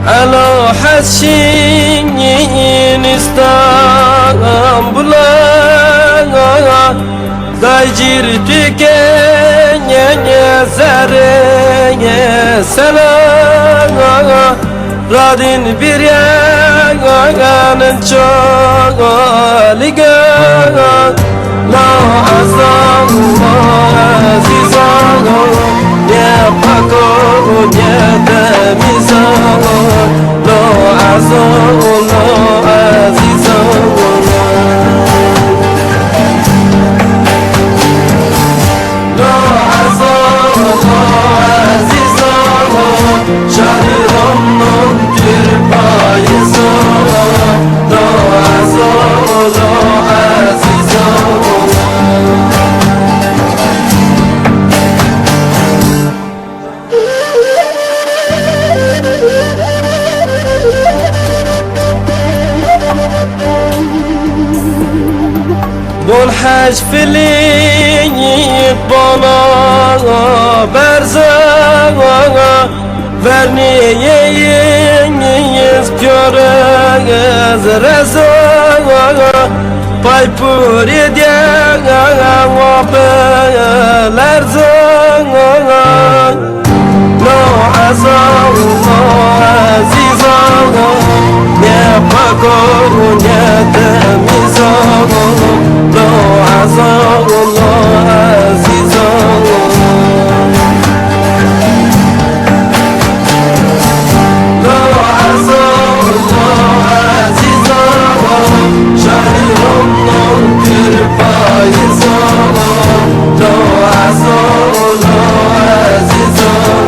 Alo hashin İstanbul'a Daycir tükenye zereye selam Radin bir yanın çok ligan La azam azizan Ne pakon ne temizan La azam azizan Bol hac filiyip bana berzağa Verniyeyiz körez rezağa Pay pur yediğe vabeler zağa No azal, no azizağa Ne pakor ne temizağa No azal, no azizağa No azal, no azizağa Şahidum no kirpayizağa No azal, no azizağa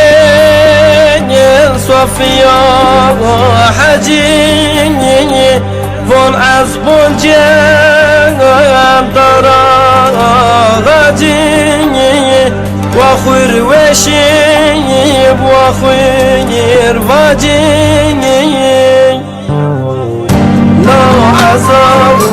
مشواركين صفيا حجيني فون عزبون جان درا غاجيني وخير وشيب وخير فاجيني لا عزام